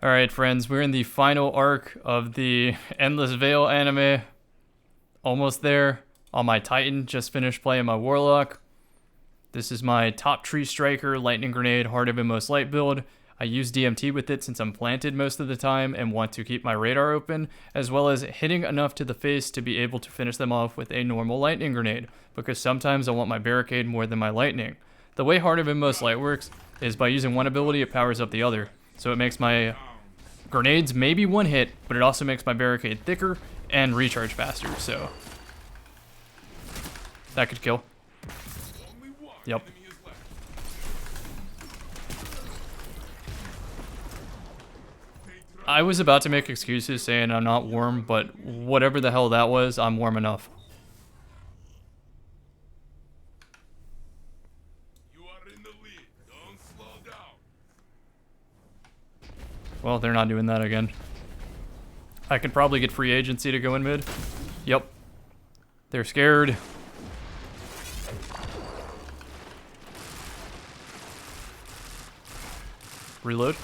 Alright, friends, we're in the final arc of the Endless Veil anime. Almost there. On my Titan, just finished playing my Warlock. This is my top tree striker, lightning grenade, heart of inmost light build. I use DMT with it since I'm planted most of the time and want to keep my radar open, as well as hitting enough to the face to be able to finish them off with a normal lightning grenade, because sometimes I want my barricade more than my lightning. The way heart of inmost light works is by using one ability, it powers up the other. So it makes my grenades maybe one hit, but it also makes my barricade thicker and recharge faster, so that could kill. Yep. I was about to make excuses saying I'm not warm, but whatever the hell that was, I'm warm enough. You are in the lead. Don't slow down. Well, they're not doing that again. I could probably get free agency to go in mid. Yep. They're scared. Reload.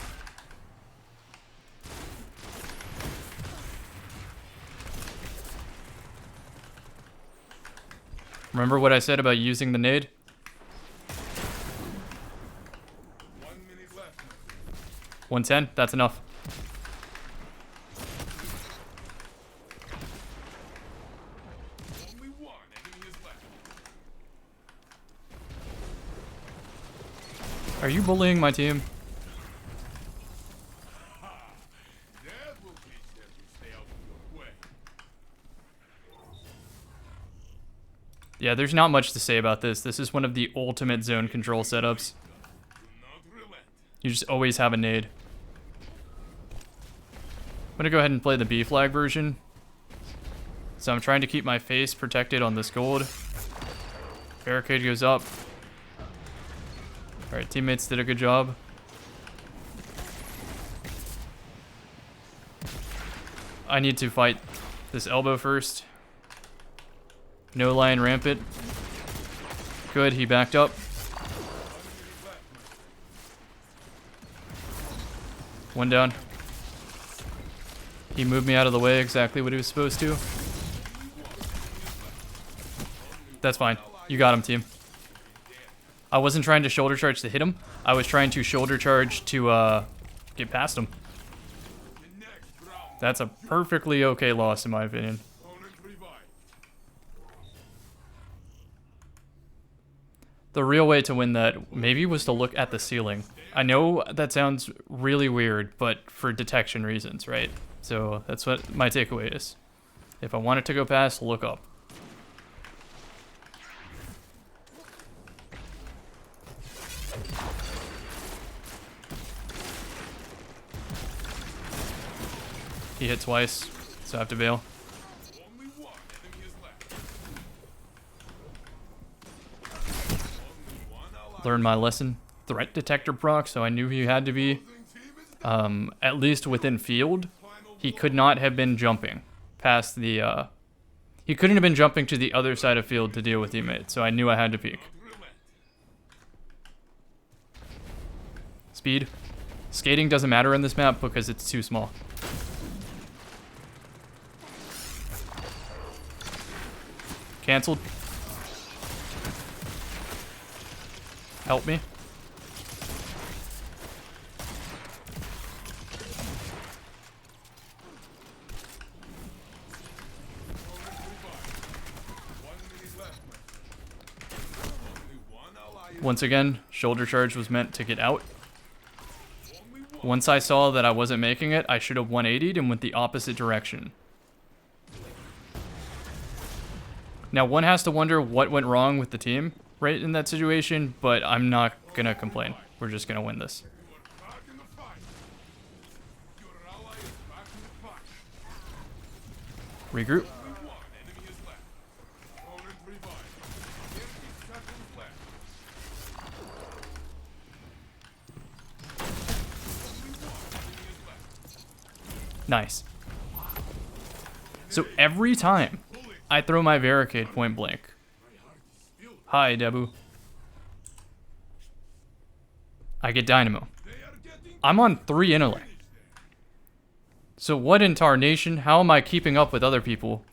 Remember what I said about using the nade? 1 minute left. 110? That's enough. Only one enemy is left. Are you bullying my team? That will teach them to stay out of your way. Yeah, there's not much to say about this. This is one of the ultimate zone control setups. Do not relent. You just always have a nade. I'm gonna go ahead and play the B flag version. So I'm trying to keep my face protected on this gold. Barricade goes up. Alright, teammates did a good job. I need to fight this elbow first. No lion rampant. Good, he backed up. One down. He moved me out of the way, exactly what he was supposed to. That's fine. You got him, team. I wasn't trying to shoulder charge to hit him. I was trying to shoulder charge to get past him. That's a perfectly okay loss in my opinion. The real way to win that maybe was to look at the ceiling. I know that sounds really weird, but for detection reasons, right? So that's what my takeaway is. If I want it to go past, look up. He hit twice, so I have to bail. Only one enemy is left. Learned my lesson. Threat detector proc, so I knew he had to be at least within field. He could not have been jumping past the he couldn't have been jumping to the other side of field to deal with teammates, so I knew I had to peek. Speed. Skating doesn't matter in this map because it's too small. Cancelled. Help me. Once again, shoulder charge was meant to get out. Once I saw that I wasn't making it, I should have 180'd and went the opposite direction. Now, one has to wonder what went wrong with the team right in that situation, but I'm not going to complain. We're just going to win this. Regroup. Nice. So every time I throw my barricade point blank. Hi, Debu. I get Dynamo. I'm on 3 intellect. So what in tarnation? How am I keeping up with other people?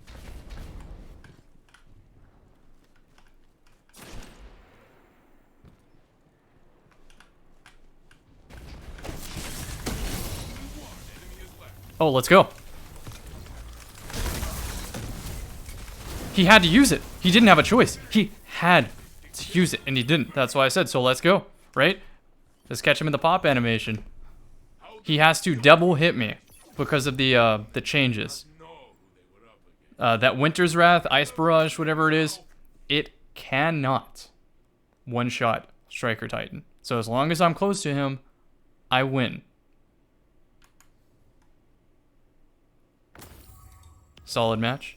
Oh, let's go. He had to use it. He didn't have a choice. He had to use it, and he didn't. That's why I said, so let's go, right? Just catch him in the pop animation. He has to double hit me because of the changes. That Winter's Wrath, Ice Barrage, whatever it is, it cannot one-shot Striker Titan. So as long as I'm close to him, I win. Solid match.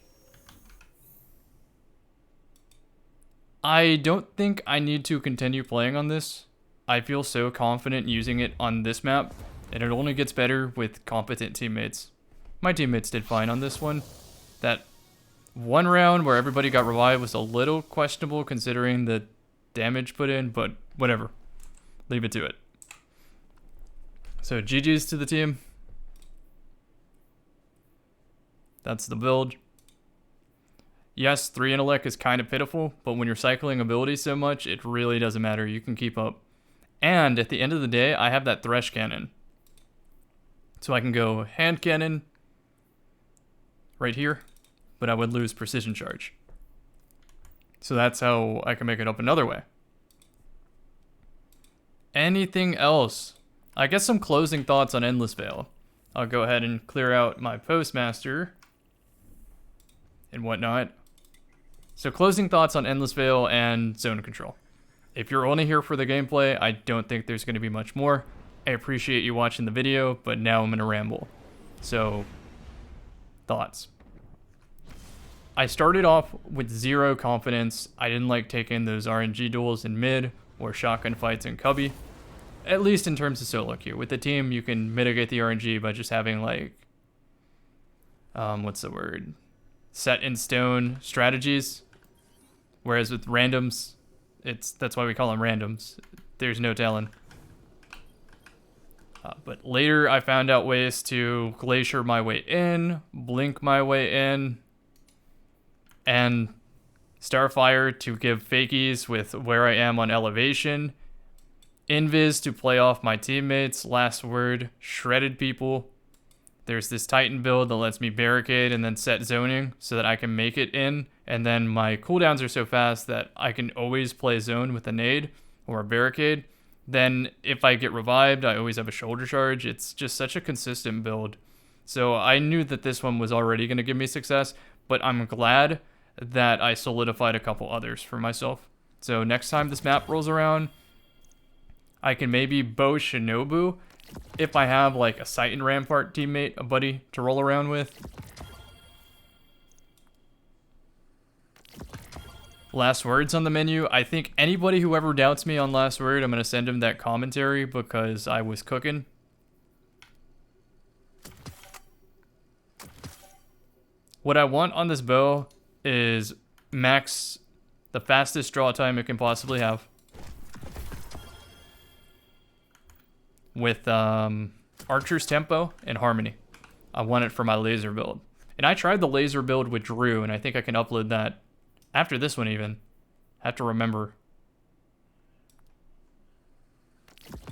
I don't think I need to continue playing on this. I feel so confident using it on this map, and it only gets better with competent teammates. My teammates did fine on this one. That one round where everybody got revived was a little questionable considering the damage put in, but whatever. Leave it to it. So GG's to the team. That's the build. Yes, 3 intellect is kind of pitiful, but when you're cycling abilities so much, it really doesn't matter. You can keep up. And at the end of the day, I have that Thresh Cannon. So I can go hand cannon right here, but I would lose precision charge. So that's how I can make it up another way. Anything else? I guess some closing thoughts on Endless Vale. I'll go ahead and clear out my postmaster and whatnot. So closing thoughts on Endless Vale and Zone Control. If you're only here for the gameplay, I don't think there's going to be much more. I appreciate you watching the video, but now I'm going to ramble. So, thoughts. I started off with 0 confidence. I didn't like taking those RNG duels in mid or shotgun fights in cubby. At least in terms of solo queue. With the team, you can mitigate the RNG by just having like, what's the word? Set in stone strategies. Whereas with randoms, that's why we call them randoms. There's no telling. But later I found out ways to glacier my way in, blink my way in, and Starfire to give fakies with where I am on elevation, Invis to play off my teammates, last word, shredded people. There's this Titan build that lets me barricade and then set zoning so that I can make it in, and then my cooldowns are so fast that I can always play zone with a nade or a barricade. Then if I get revived, I always have a shoulder charge. It's just such a consistent build. So I knew that this one was already going to give me success, but I'm glad that I solidified a couple others for myself. So next time this map rolls around, I can maybe bow Shinobu if I have like a Sight and Rampart teammate, a buddy to roll around with. Last words on the menu. I think anybody who ever doubts me on last word, I'm going to send him that commentary because I was cooking. What I want on this bow is max the fastest draw time it can possibly have. With Archer's Tempo and Harmony. I want it for my laser build. And I tried the laser build with Drew, and I think I can upload that after this one even. I have to remember.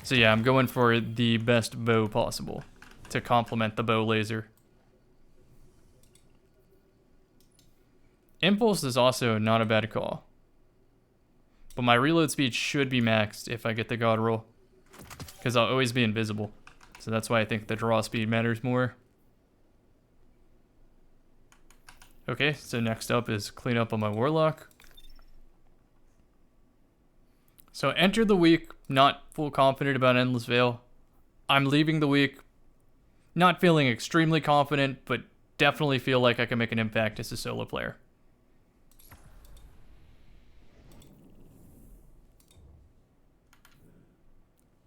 So yeah, I'm going for the best bow possible to complement the bow laser. Impulse is also not a bad call. But my reload speed should be maxed if I get the God roll. Because I'll always be invisible. So that's why I think the draw speed matters more. Okay, so next up is clean up on my Warlock. So enter the week, not full confident about Endless Vale. I'm leaving the week not feeling extremely confident, but definitely feel like I can make an impact as a solo player.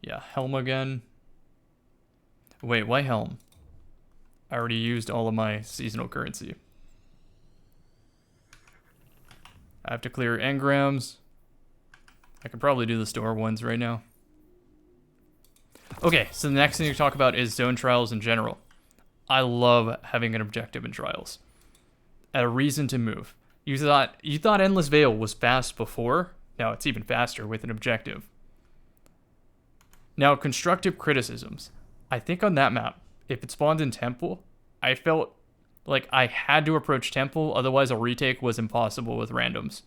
Yeah, Helm again. Wait, why Helm? I already used all of my seasonal currency. I have to clear engrams. I could probably do the store ones right now. Okay, so the next thing to talk about is zone trials in general. I love having an objective in Trials. A reason to move. You thought Endless Vale was fast before? Now it's even faster with an objective. Now, constructive criticisms. I think on that map, if it spawned in Temple, I felt like I had to approach Temple, otherwise a retake was impossible with randoms.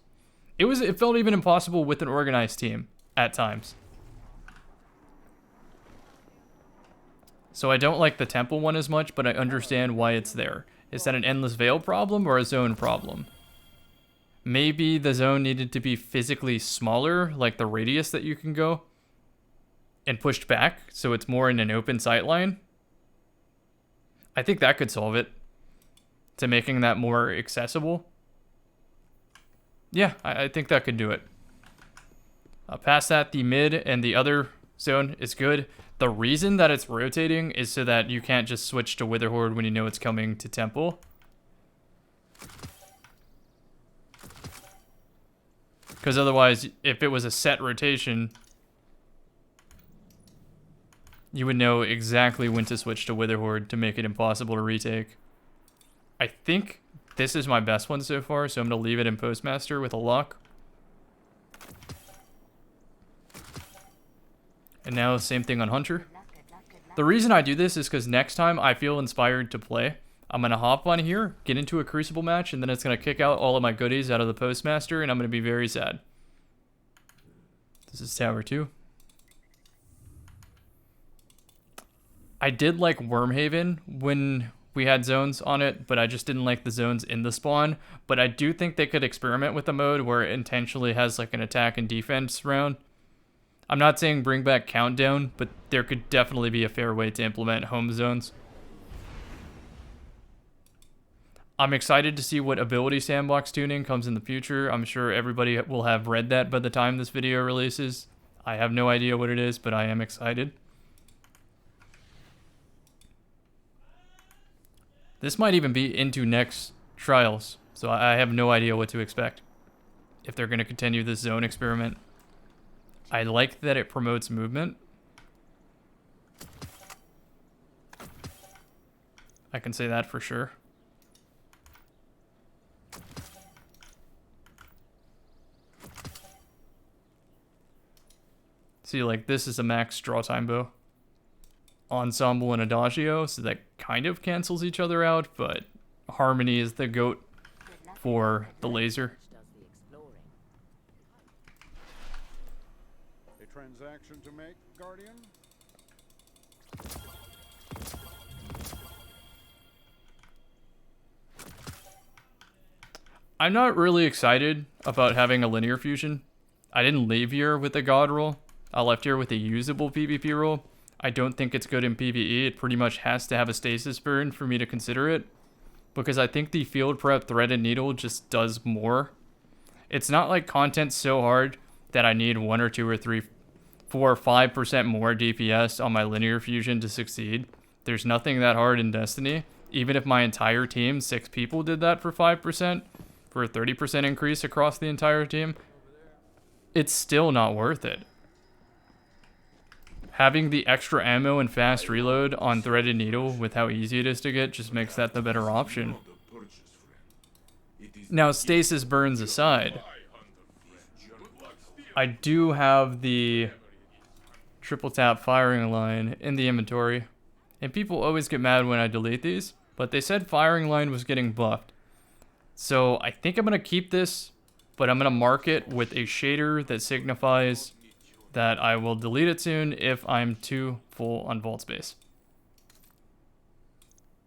It felt even impossible with an organized team at times. So I don't like the Temple one as much, but I understand why it's there. Is that an Endless Vale problem or a zone problem? Maybe the zone needed to be physically smaller, like the radius that you can go, and pushed back, so it's more in an open sight line. I think that could solve it, to making that more accessible. Yeah, I think that could do it. Past that, the mid and the other zone is good. The reason that it's rotating is so that you can't just switch to Witherhoard when you know it's coming to Temple. Because otherwise, if it was a set rotation, you would know exactly when to switch to Witherhoard to make it impossible to retake. I think this is my best one so far, so I'm going to leave it in Postmaster with a lock. And now same thing on Hunter. The reason I do this is because next time I feel inspired to play, I'm going to hop on here, get into a Crucible match, and then it's going to kick out all of my goodies out of the Postmaster, and I'm going to be very sad. This is Tower 2. I did like Wormhaven when we had zones on it, but I just didn't like the zones in the spawn. But I do think they could experiment with a mode where it intentionally has like an attack and defense round. I'm not saying bring back Countdown, but there could definitely be a fair way to implement home zones. I'm excited to see what ability sandbox tuning comes in the future. I'm sure everybody will have read that by the time this video releases. I have no idea what it is, but I am excited. This might even be into next Trials, so I have no idea what to expect if they're going to continue this zone experiment. I like that it promotes movement. I can say that for sure. See, like, this is a max draw time bow. Ensemble and Adagio, so that kind of cancels each other out, but Harmony is the GOAT for the laser. A transaction to make, Guardian? I'm not really excited about having a linear fusion. I didn't leave here with a god roll. I left here with a usable PvP roll. I don't think it's good in PvE. It pretty much has to have a stasis burn for me to consider it, because I think the field prep threaded needle just does more. It's not like content's so hard that I need 1 or 2 or 3, 4 or 5% more DPS on my linear fusion to succeed. There's nothing that hard in Destiny. Even if my entire team, 6 people, did that for 5%, for a 30% increase across the entire team, it's still not worth it. Having the extra ammo and fast reload on Threaded Needle with how easy it is to get just makes that the better option. Now, stasis burns aside, I do have the triple tap firing line in the inventory, and people always get mad when I delete these, but they said firing line was getting buffed. So I think I'm going to keep this, but I'm going to mark it with a shader that signifies that I will delete it soon if I'm too full on vault space.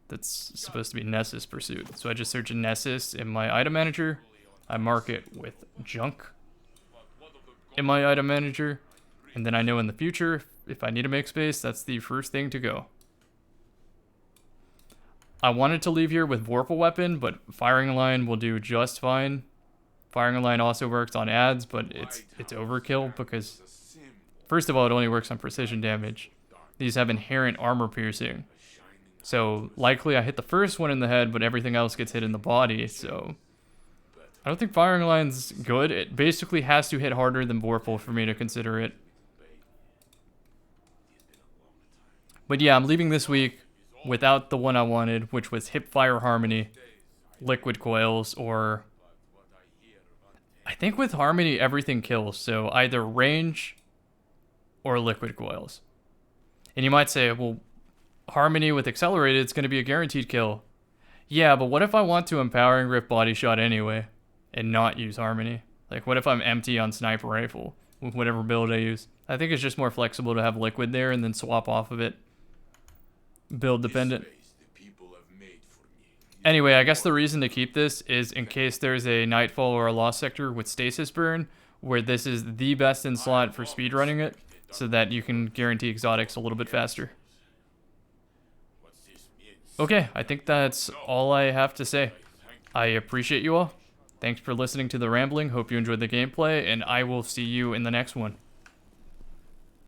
That's supposed to be Nessus Pursuit. So I just search Nessus in my item manager. I mark it with junk in my item manager. And then I know in the future, if I need to make space, that's the first thing to go. I wanted to leave here with Vorpal Weapon, but Firing Line will do just fine. Firing Line also works on ads, but it's overkill because, first of all, it only works on precision damage. These have inherent armor piercing. So likely I hit the first one in the head, but everything else gets hit in the body, so I don't think Firing Line's good. It basically has to hit harder than Vorpal for me to consider it. But yeah, I'm leaving this week without the one I wanted, which was hipfire harmony, liquid coils, or I think with harmony everything kills, so either range or liquid coils. And you might say, well, harmony with accelerated, it's going to be a guaranteed kill. Yeah, but what if I want to empowering rip body shot anyway and not use harmony? Like, what if I'm empty on sniper rifle with whatever build I use? I think it's just more flexible to have liquid there and then swap off of it. Build dependent. Anyway, I guess the reason to keep this is in case there's a Nightfall or a Lost Sector with Stasis Burn, where this is the best in slot for speedrunning it, so that you can guarantee exotics a little bit faster. Okay, I think that's all I have to say. I appreciate you all. Thanks for listening to the rambling. Hope you enjoyed the gameplay, and I will see you in the next one.